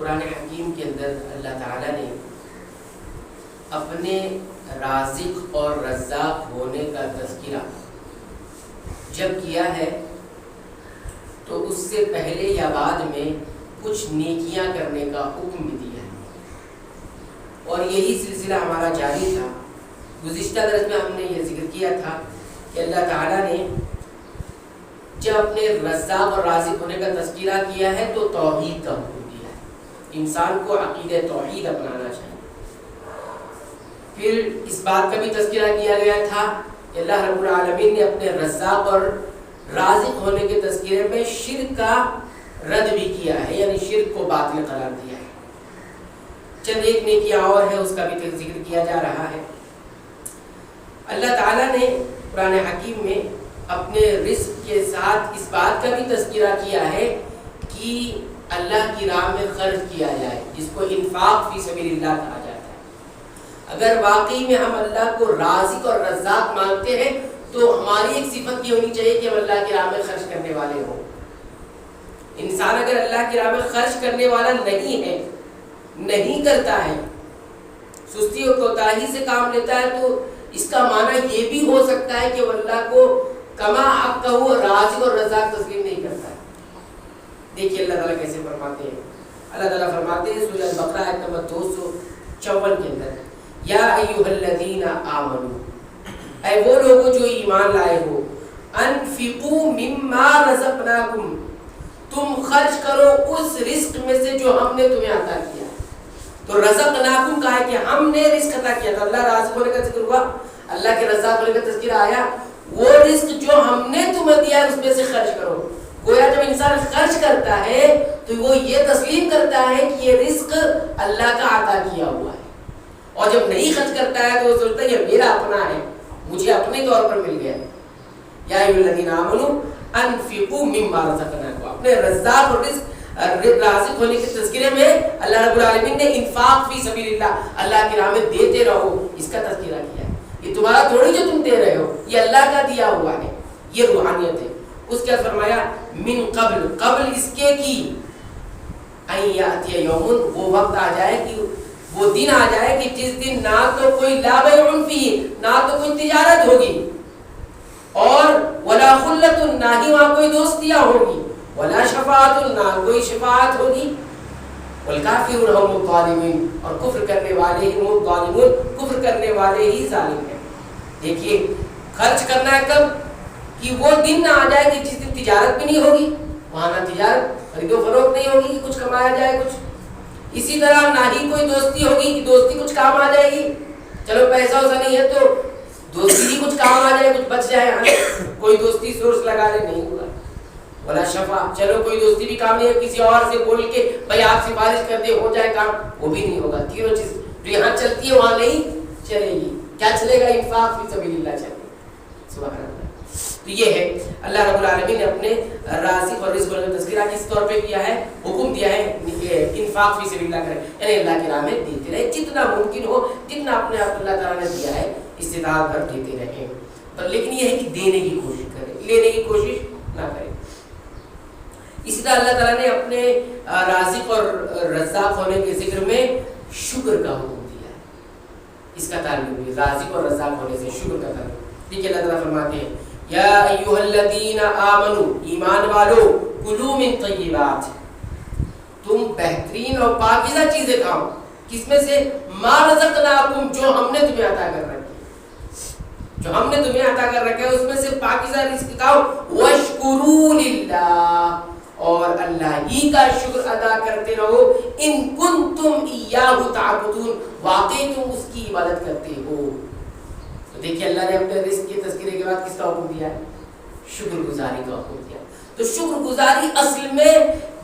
قرآن حکیم کے اندر اللہ تعالیٰ نے اپنے رازق اور رزاق ہونے کا تذکرہ جب کیا ہے تو اس سے پہلے یا بعد میں کچھ نیکیاں کرنے کا حکم بھی دیا ہے، اور یہی سلسلہ ہمارا جاری تھا۔ گزشتہ درس میں ہم نے یہ ذکر کیا تھا کہ اللہ تعالیٰ نے جب اپنے رزاق اور رازق ہونے کا تذکرہ کیا ہے تو توحید کا حکم دیا ہے، انسان کو عقیدہ توحید اپنانا چاہیے۔ پھر اس بات کا بھی تذکرہ کیا گیا تھا کہ اللہ رب العالمین نے اپنے رزاق اور رازق ہونے کے تذکرے میں شرک کا رد بھی کیا ہے، یعنی شرک کو باطل قرار دیا ہے۔ چند ایک نیکیاں اور ہے، اس کا بھی ذکر کیا جا رہا ہے۔ اللہ تعالیٰ نے قرآن حکیم میں اپنے رزق کے ساتھ اس بات کا بھی تذکرہ کیا ہے کہ اللہ کی راہ میں خرچ کیا جائے، جس کو انفاق فی سبیل اللہ کہا جاتا ہے۔ اگر واقعی میں ہم اللہ کو رازق اور رزاق مانتے ہیں تو ہماری ایک صفت یہ ہونی چاہیے کہ ہم اللہ کی راہ میں خرچ کرنے والے ہوں۔ انسان اگر اللہ کی راہ میں خرچ کرنے والا نہیں ہے، نہیں کرتا ہے، سستی اور کوتاہی سے کام لیتا ہے، تو اس کا معنی یہ بھی ہو سکتا ہے کہ وہ اللہ کو کما حق کہو رازق اور رزاق تسلیم نہیں کرتا ہے۔ دیکھیے اللہ تعالیٰ کیسے فرماتے ہیں۔ اللہ تعالیٰ فرماتے ہیں سورہ البقرہ آیت نمبر 254 کے اندر، یا ایھا الذین آمنوا، اے وہ لوگوں جو ایمان لائے ہو، انفقوا مما رزقناکم، تم خرچ کرو اس رزق میں سے جو ہم نے تمہیں عطا کیا۔ تو رزقناکم کہا ہے کہ ہم نے رزق عطا کیا تھا، اللہ رازق ہونے کا ذکر ہوا، اللہ کے رزاق ہونے کا تذکرہ آیا، وہ رزق جو ہم نے تمہیں دیا اس میں سے خرچ کرو۔ گویا جب انسان خرچ کرتا ہے تو وہ یہ تسلیم کرتا ہے کہ یہ رزق اللہ کا عطا کیا ہوا ہے، اور جب نہیں خرچ کرتا ہے تو وہ سوچتا ہے یہ میرا اپنا ہے، مجھے اپنے طور پر مل گیا۔ یا ایھا الذین آمنوا انفقوا مما رزقناکم، اپنے رزاق اور رازق ہونے کے تذکرے میں اللہ رب العالمین نے انفاق فی سبیل اللہ، اللہ کی راہ میں دیتے رہو، اس کا تذکرہ کیا ہے۔ یہ تمہارا تھوڑی جو تم دے رہے ہو، یہ اللہ کا دیا ہوا ہے، یہ روحانیت ہے۔ اس کے فرمایا من قبل، قبل اس کے کی ان یاتی یوم، وہ وقت آ جائے کہ وہ دن آ جائے کہ جس دن نہ تو کوئی لا بیع فیہ، نہ تو کوئی تجارت ہوگی، اور ولا خلۃ، نہ ہی وہاں کوئی دوستیاں ہوگی، ولا شفاعت، نہ کوئی شفاعت ہوگی، والکافرون هم الظالمون، اور کفر کرنے والے ہی هم الظالمون، کفر کرنے والے ہی ظالم ہیں۔ دیکھیے خرچ کرنا ہے کب کہ وہ دن نہ آ جائے کہ جس دن تجارت بھی نہیں ہوگی، وہاں نہ تجارت خرید و فروخت نہیں ہوگی کہ کچھ کمایا جائے کچھ، اسی طرح نہ ہی کوئی دوستی ہوگی کہ دوستی کچھ کام آ جائے گی، چلو پیسہ ویسا نہیں ہے تو دوستی ہی کچھ کام آ جائے، کچھ بچ جائے، کوئی دوستی سورس لگا لے، نہیں ہوگا۔ ولا شفا، چلو کوئی دوستی بھی کام نہیں ہے، کسی اور سے بول کے بھائی آپ سفارش کر دے ہو جائے کام، وہ بھی نہیں ہوگا۔ تینوں چیز جو یہاں چلتی ہے وہاں نہیں چلے گی۔ کیا چلے گا؟ انفاق فی سبیل اللہ چلے گا۔ سبحان اللہ۔ تو یہ ہے اللہ رب العالمین نے اپنے رازق اور رزق کا تذکرہ کس طور پہ کیا ہے، حکم دیا ہے انفاق فی سبیل اللہ کریں، یعنی اللہ کی راہ میں دیتے رہے، جتنا ممکن ہو، جتنا اپنے آپ اللہ تعالیٰ نے دیا ہے استطاعت بھر دیتے رہیں، پر لیکن یہ ہے کہ دینے کی کوشش کریں، لینے کی کوشش نہ کریں۔ اسی طرح اللہ تعالیٰ نے اپنے رازق اور رزاق ہونے کے ذکر میں شکر کا حکم دیا ہے، اس کا تعلق بھی رازق اور رزاق ہونے سے شکر کا تعلق۔ دیکھیے اللہ تعالیٰ فرماتے ہیں یا ایھا الذین آمنوا، ایمان والو، کلوا من طیبات، تم بہترین اور پاکیزہ چیزیں کھاؤ، کس میں سے؟ ما رزقناکم، جو ہم نے تمہیں عطا کر رکھی، جو ہم نے تمہیں عطا کر رکھا ہے اس میں سے پاکیزہ رزق کھاؤ، واشکروا للہ، اور اللہ ہی کا شکر ادا کرتے رہو، ان کنتم ایاہ تعبدون، واقعی تم اس کی عبادت کرتے ہو۔ تو دیکھیے اللہ نے اپنے رزق کے تذکرے کے بعد کس کا حکم دیا ہے؟ شکر گزاری کا حکم دیا۔ تو شکر گزاری اصل میں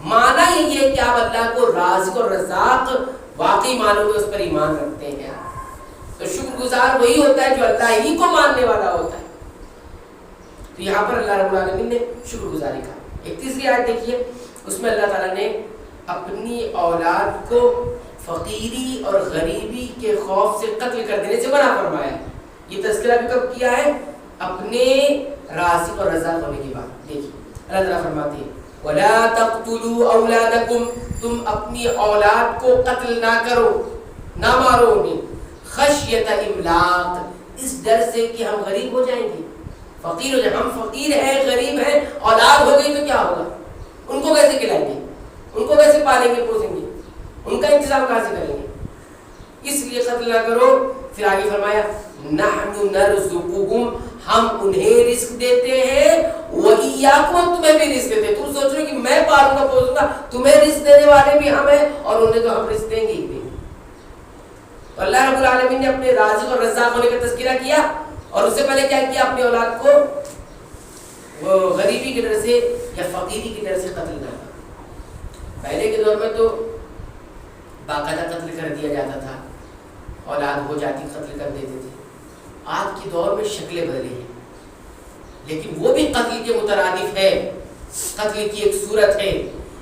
معنی یہی ہے کہ آپ اللہ کو رازق اور رزاق واقعی مانو گے، اس پر ایمان رکھتے ہیں۔ تو شکر گزار وہی ہوتا ہے جو اللہ ہی کو ماننے والا ہوتا ہے۔ تو یہاں پر اللہ رب العالمین نے شکر گزاری کا ایک تیسری آیت دیکھیے، اس میں اللہ تعالیٰ نے اپنی اولاد کو فقیری اور غریبی کے خوف سے قتل کر دینے سے منع فرمایا ہے۔ یہ تذکرہ بھی کب کیا ہے؟ اپنے رازق اور رزاق ہونے کی بات۔ دیکھیے اللہ تعالیٰ فرماتے ہیں وَلَا تَقْتُلُوا أَوْلَادَكُمْ، تم اپنی اولاد کو قتل نہ کرو، نہ مارو انہیں، خشیت املاق، اس ڈر سے کہ ہم غریب ہو جائیں گے، فقیر ہو جائیں۔ ہم فقیر ہیں، غریب ہیں، اولاد ہو گئی تو کیا ہوگا؟ ان کو کیسے کھلائیں گے؟ ان کو کیسے پالیں گے پوسیں گے؟ ان کا انتظام کہاں سے کریں گے؟ اس لیے قتل نہ کرو۔ پھر آگے فرمایا نحن نرزقهم، ہم انہیں رزق دیتے ہیں، وَإِيَّاكُمْ، تمہیں بھی رزق دیتے ہیں۔ تم سوچ رہے ہو کہ میں پالوں گا پوسوں گا، تمہیں رزق دینے والے بھی ہم ہیں اور انہیں تو ہم رزق دیں گے ہی دیں گے۔ تو اللہ رب العالمین نے اپنے رازق اور رزاق ہونے کا تذکرہ کیا، اور اس سے پہلے کیا کیا؟ اپنی اولاد کو وہ غریبی کی ڈر سے یا فقیری کی ڈر سے قتل نہ کرو۔ پہلے کے دور میں تو باقاعدہ قتل کر دیا جاتا تھا، اولاد ہو جاتی قتل کر دیتے تھے۔ آج کے دور میں شکلیں بدلی ہیں، لیکن وہ بھی قتل کے مترادف ہے۔ قتل کی ایک صورت ہے،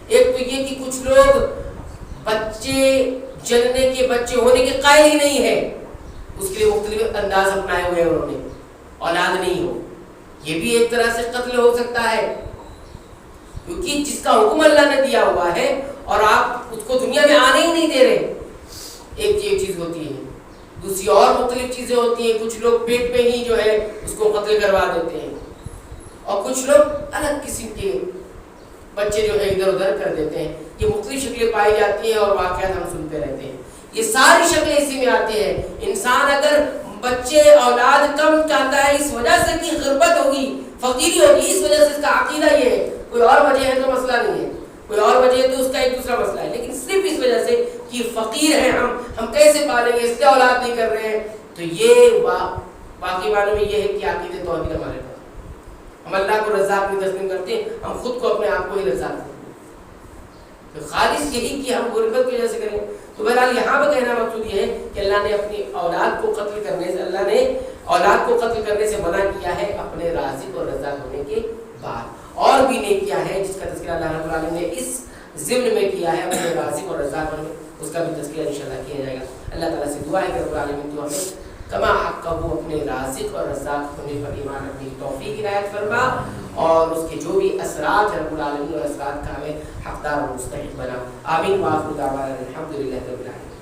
ایک تو یہ کہ کچھ لوگ بچے جننے کے، بچے ہونے کے قائل ہی نہیں ہے، اس کے لیے مختلف انداز اپنائے ہوئے ہیں انہوں نے، اولاد نہیں ہو، یہ بھی ایک طرح سے قتل ہو سکتا ہے، کیونکہ جس کا حکم اللہ نے دیا ہوا ہے اور آپ اس کو دنیا میں آنے ہی نہیں دے رہے، ایک چیز ہوتی ہے۔ دوسری اور مختلف چیزیں ہوتی ہیں، کچھ لوگ پیٹ پہ ہی جو ہے اس کو قتل کروا دیتے ہیں، اور کچھ لوگ الگ قسم کے بچے جو ہے ادھر ادھر کر دیتے ہیں۔ یہ مختلف شکلیں پائی جاتی ہیں اور واقعات ہم سنتے رہتے ہیں، یہ ساری شکلیں اسی میں آتی ہیں۔ انسان اگر بچے اولاد کم چاہتا ہے اس وجہ سے کہ غربت ہوگی، فقیری ہوگی، اس وجہ سے اس کا عقیدہ یہ ہے، کوئی اور وجہ ہے تو مسئلہ نہیں ہے، کوئی اور وجہ ہے تو اس کا ایک دوسرا مسئلہ ہے، لیکن صرف اس وجہ سے کہ فقیر ہیں ہم کیسے پالیں گے، اس لیے اولاد نہیں کر رہے ہیں، تو یہ باقی معنوں میں یہ ہے کہ عقیدہ توحید ہمارے پاس، ہم اللہ کو رزاق نہیں تسلیم کرتے، ہم خود کو اپنے آپ کو ہی رزاق کرتے ہیں، تو خالص یہی کہ ہم غربت کی وجہ سے کریں۔ تو بہرحال یہاں پہ کہنا مقصود یہ ہے کہ اللہ نے اپنی اولاد کو قتل کرنے سے، اللہ نے اولاد کو قتل کرنے سے منع کیا ہے اپنے رازق اور رزاق ہونے کے بعد۔ اور بھی نیکیاں ہیں جس کا تذکرہ اللہ رب العالمین نے اس ضمن میں کیا ہے، اپنے رازق اور رزاق ہونے میں، اس کا بھی تذکرہ انشاءاللہ کیا جائے گا۔ اللہ تعالیٰ سے دعا ہے کہ رب العالمین تو ہمیں کما حق وہ اپنے رازق اور رزاق ہونے پر ایمان رکھنے کی توفیق عنایت فرما، اور اس کے جو بھی اثرات ہیں رب العالمین اور اثرات کا ہمیں حقدار اور مستحق بنا۔ آمین۔ وآخر دعوانا الحمدللہ رب العالمین۔